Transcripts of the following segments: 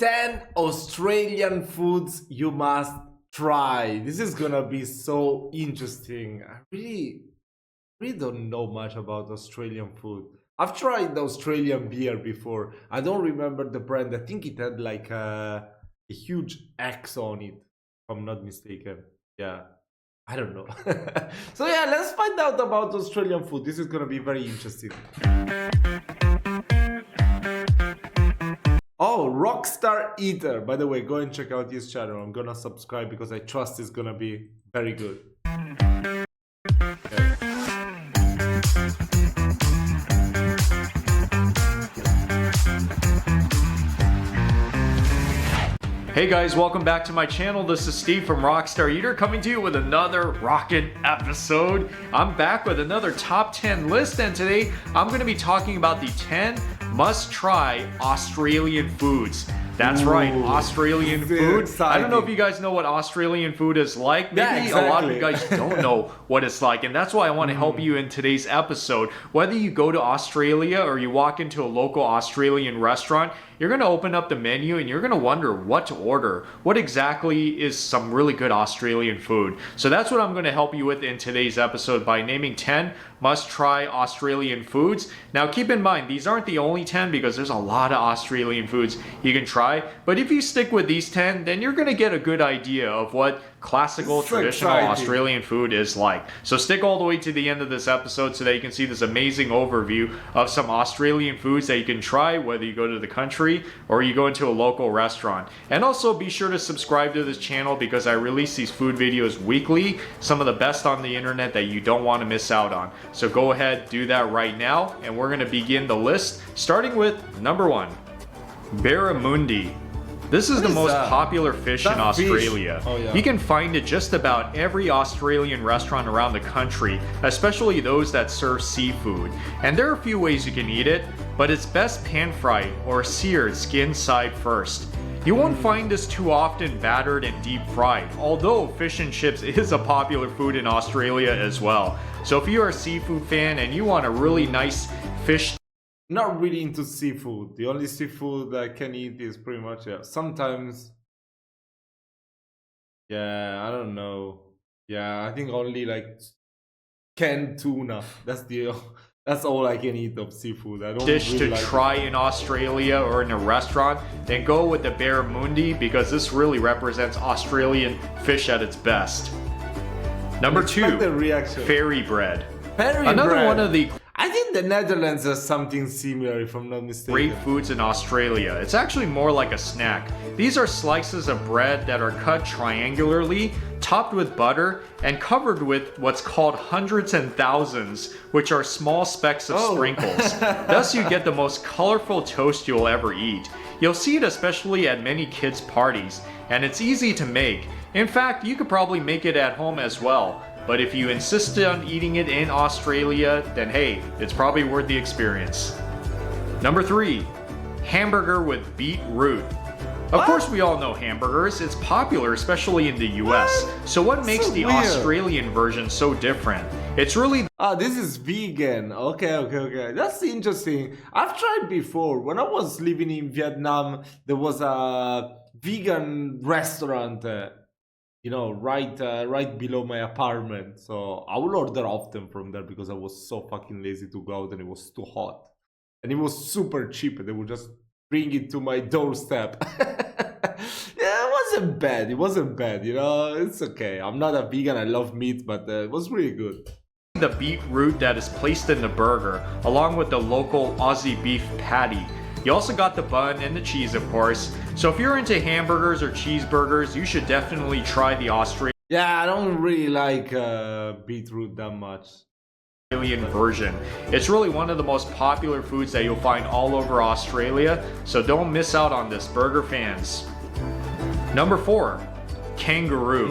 10 Australian foods you must try. This is gonna be so interesting. I really don't know much about Australian food. I've tried the Australian beer before. I don't remember the brand. I think it had like a huge X on it, if I'm not mistaken. Yeah, I don't know. So yeah, let's find out about Australian food. This is gonna be very interesting. Oh, Rockstar Eater. By the way, go and check out his channel. I'm gonna subscribe because I trust it's gonna be very good. Okay. Hey guys, welcome back to my channel. This is Steve from Rockstar Eater coming to you with another rockin' episode. I'm back with another top 10 list, and today I'm going to be talking about the 10 must-try Australian foods. That's right, Australian food. I don't know if you guys know what Australian food is like. Maybe a lot of you guys don't know what it's like, and that's why I want to help you in today's episode. Whether you go to Australia or you walk into a local Australian restaurant, you're going to open up the menu and you're going to wonder what to order. What exactly is some really good Australian food? So that's what I'm going to help you with in today's episode by naming 10 must-try Australian foods. Now keep in mind, these aren't the only 10 because there's a lot of Australian foods you can try. But if you stick with these 10, then you're going to get a good idea of what classical, traditional Australian food is like. So stick all the way to the end of this episode so that you can see this amazing overview of some Australian foods that you can try whether you go to the country or you go into a local restaurant. And also be sure to subscribe to this channel because I release these food videos weekly, some of the best on the internet that you don't want to miss out on. So go ahead, do that right now, and we're going to begin the list starting with number 1, barramundi. This is the most popular fish in Australia. Oh, yeah. You can find it just about every Australian restaurant around the country, especially those that serve seafood. And there are a few ways you can eat it, but it's best pan-fried or seared skin side first. You won't find this too often battered and deep fried, although fish and chips is a popular food in Australia as well. So if you are a seafood fan and you want a really nice fish, not really into seafood. The only seafood I can eat is pretty much, sometimes, I don't know. Yeah, I think only like canned tuna. That's all I can eat of seafood. I don't dish really to like try in Australia or in a restaurant, then go with the barramundi because this really represents Australian fish at its best. Number 2, fairy bread. Another one of the I think the Netherlands has something similar, if I'm not mistaken. great foods in Australia. It's actually more like a snack. These are slices of bread that are cut triangularly, topped with butter, and covered with what's called hundreds and thousands, which are small specks of sprinkles. Thus you get the most colorful toast you'll ever eat. You'll see it especially at many kids' parties, and it's easy to make. In fact, you could probably make it at home as well. But if you insist on eating it in Australia, then hey, it's probably worth the experience. Number 3, hamburger with beetroot. Of course, we all know hamburgers. It's popular, especially in the US. So what makes the Australian version so different? It's really... this is vegan. Okay. That's interesting. I've tried before. When I was living in Vietnam, there was a vegan restaurant right below my apartment. So I would order often from there because I was so fucking lazy to go out and it was too hot. And it was super cheap. They would just bring it to my doorstep. Yeah, it wasn't bad, it's okay. I'm not a vegan, I love meat, but it was really good. The beetroot that is placed in the burger, along with the local Aussie beef patty. You also got the bun and the cheese, of course. So if you're into hamburgers or cheeseburgers, you should definitely try the Australian I don't really like beetroot that much. Version. It's really one of the most popular foods that you'll find all over Australia, so don't miss out on this, burger fans. Number 4, kangaroo.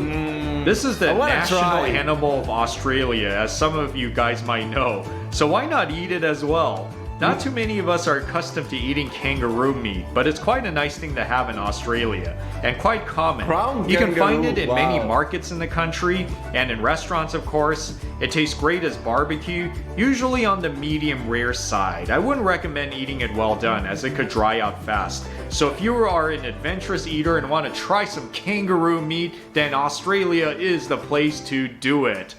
This is the national animal of Australia, as some of you guys might know. So why not eat it as well? Not too many of us are accustomed to eating kangaroo meat, but it's quite a nice thing to have in Australia, and quite common. You can find it in many markets in the country, and in restaurants of course. It tastes great as barbecue, usually on the medium rare side. I wouldn't recommend eating it well done, as it could dry out fast. So if you are an adventurous eater and want to try some kangaroo meat, then Australia is the place to do it.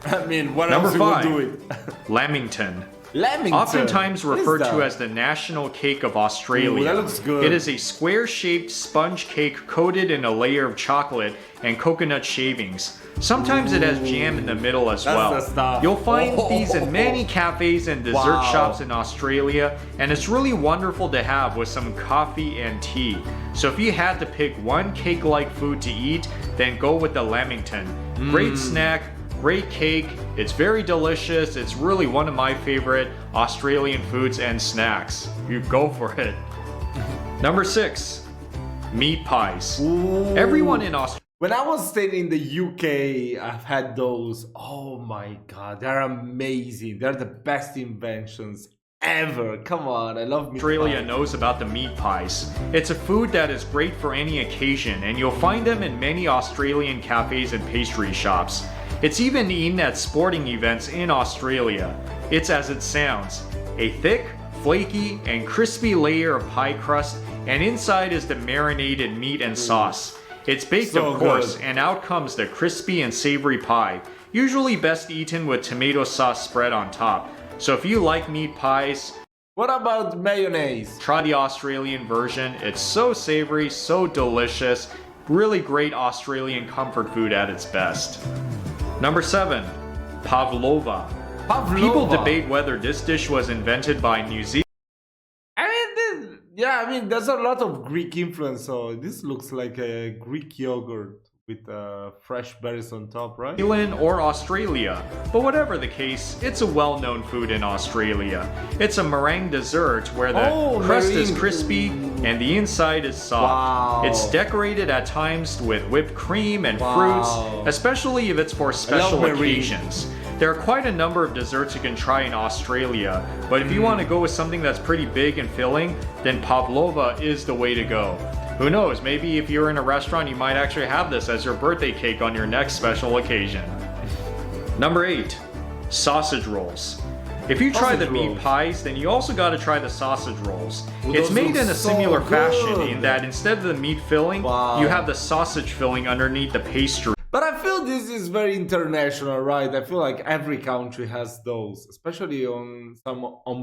I mean, what Number else 5, you would do it? Lamington. Lamington. Oftentimes referred to as the national cake of Australia. Ooh, that looks good. It is a square-shaped sponge cake coated in a layer of chocolate and coconut shavings. Sometimes it has jam in the middle as well. The stuff. You'll find these in many cafes and dessert shops in Australia, and it's really wonderful to have with some coffee and tea. So if you had to pick one cake-like food to eat, then go with the Lamington. Great snack, great cake, it's very delicious, it's really one of my favorite Australian foods and snacks. You go for it. Number 6, meat pies. Ooh. Everyone in Australia. When I was staying in the UK, I've had those. Oh my god, they're amazing. They're the best inventions ever. Come on, I love meat Australia pies. knows about the meat pies. It's a food that is great for any occasion, and you'll find them in many Australian cafes and pastry shops. It's even eaten at sporting events in Australia. It's as it sounds, a thick, flaky, and crispy layer of pie crust, and inside is the marinated meat and sauce. It's baked So of course, good. and out comes the crispy and savory pie, usually best eaten with tomato sauce spread on top. So if you like meat pies, What about mayonnaise? try the Australian version. It's so savory, so delicious, really great Australian comfort food at its best. Number 7, pavlova. Pavlova. People debate whether this dish was invented by New Zealand I mean, there's a lot of Greek influence, so this looks like a Greek yogurt with fresh berries on top, right? or Australia, but whatever the case, it's a well-known food in Australia. It's a meringue dessert where the crust is meringue. crispy and the inside is soft. Wow. It's decorated at times with whipped cream and Wow. fruits, especially if it's for special meringue. occasions. There are quite a number of desserts you can try in Australia, but if you want to go with something that's pretty big and filling, then pavlova is the way to go. Who knows, maybe if you're in a restaurant, you might actually have this as your birthday cake on your next special occasion. Number 8, sausage rolls. If you try the Sausage meat rolls. pies, then you also got to try the sausage rolls. Ooh, It's those made look in a so similar fashion good. in that instead of the meat filling, Wow. you have the sausage filling underneath the pastry. But I feel this is very international, right? I feel like every country has those, especially on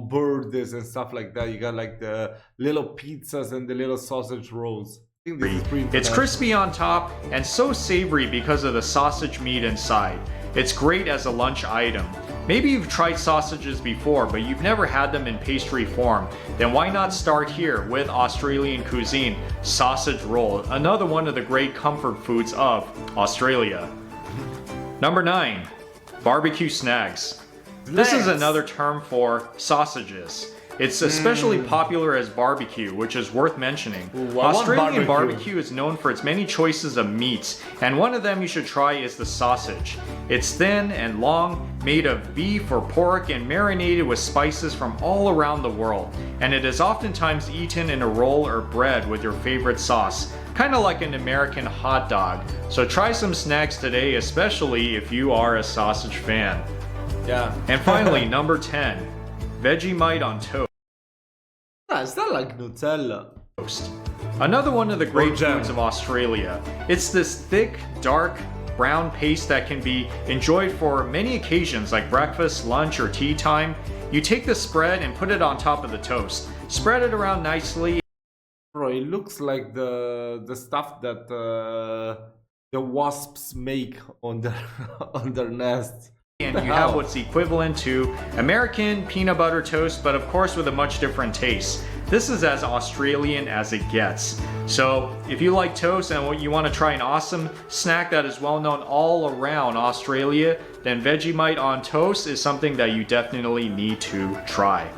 birthdays and stuff like that. You got like the little pizzas and the little sausage rolls. I think this is pretty It's international. crispy on top and so savory because of the sausage meat inside. It's great as a lunch item. Maybe you've tried sausages before, but you've never had them in pastry form. Then why not start here with Australian cuisine, sausage roll, another one of the great comfort foods of Australia. Number 9, barbecue snags. This is Snags. another term for sausages. It's especially popular as barbecue, which is worth mentioning. Ooh, I want Australian barbecue. barbecue is known for its many choices of meats, and one of them you should try is the sausage. It's thin and long, made of beef or pork, and marinated with spices from all around the world. And it is oftentimes eaten in a roll or bread with your favorite sauce, kind of like an American hot dog. So try some snacks today, especially if you are a sausage fan. Yeah. And finally, number 10, Vegemite on toast. It's not like Nutella. Another one of the great jam. foods of Australia. It's this thick, dark, brown paste that can be enjoyed for many occasions like breakfast, lunch, or tea time. You take the spread and put it on top of the toast. Spread it around nicely. Bro, it looks like the stuff that the wasps make on their on their nests. And you have what's equivalent to American peanut butter toast, but of course with a much different taste. This is as Australian as it gets. So if you like toast and you want to try an awesome snack that is well known all around Australia, then Vegemite on toast is something that you definitely need to try.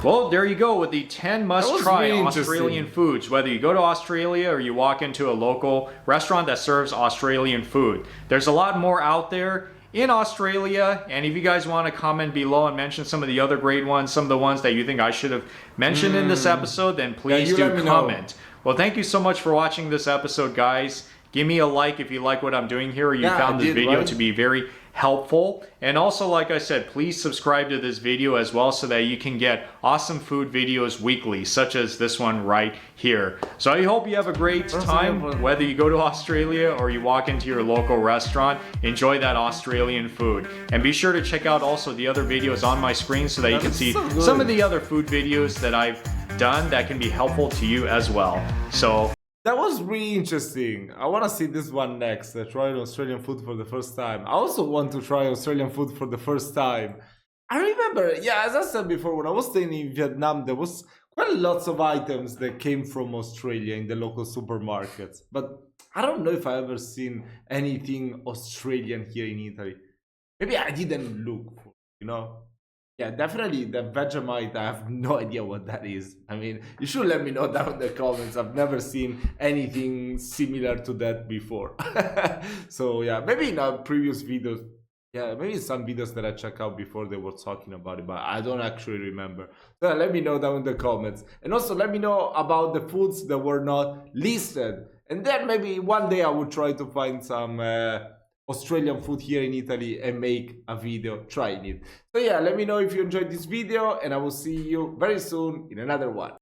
Well, there you go with the 10 must-try really Australian interesting. foods, whether you go to Australia or you walk into a local restaurant that serves Australian food. There's a lot more out there, in Australia. And if you guys want to comment below and mention some of the other great ones, some of the ones that you think I should have mentioned in this episode, then please you do let me comment. Well, thank you so much for watching this episode, guys. Give me a like if you like what I'm doing here, or you found this video to be very helpful. And also, like I said, please subscribe to this video as well so that you can get awesome food videos weekly, such as this one right here. So I hope you have a great time, whether you go to Australia or you walk into your local restaurant. Enjoy that Australian food. And be sure to check out also the other videos on my screen so that you can see some of the other food videos that I've done that can be helpful to you as well. So that was really interesting. I want to see this one next. Trying Australian food for the first time. I also want to try Australian food for the first time. I remember, yeah, as I said before, when I was staying in Vietnam, there was quite lots of items that came from Australia in the local supermarkets. But I don't know if I ever seen anything Australian here in Italy. Maybe I didn't look for, you know? Yeah, definitely the Vegemite, I have no idea what that is. I mean, you should let me know down in the comments. I've never seen anything similar to that before. So yeah, maybe in our previous videos, yeah, maybe some videos that I checked out before they were talking about it, but I don't actually remember. So yeah, let me know down in the comments. And also let me know about the foods that were not listed. And then maybe one day I will try to find some Australian food here in Italy and make a video trying it. So yeah, let me know if you enjoyed this video, and I will see you very soon in another one.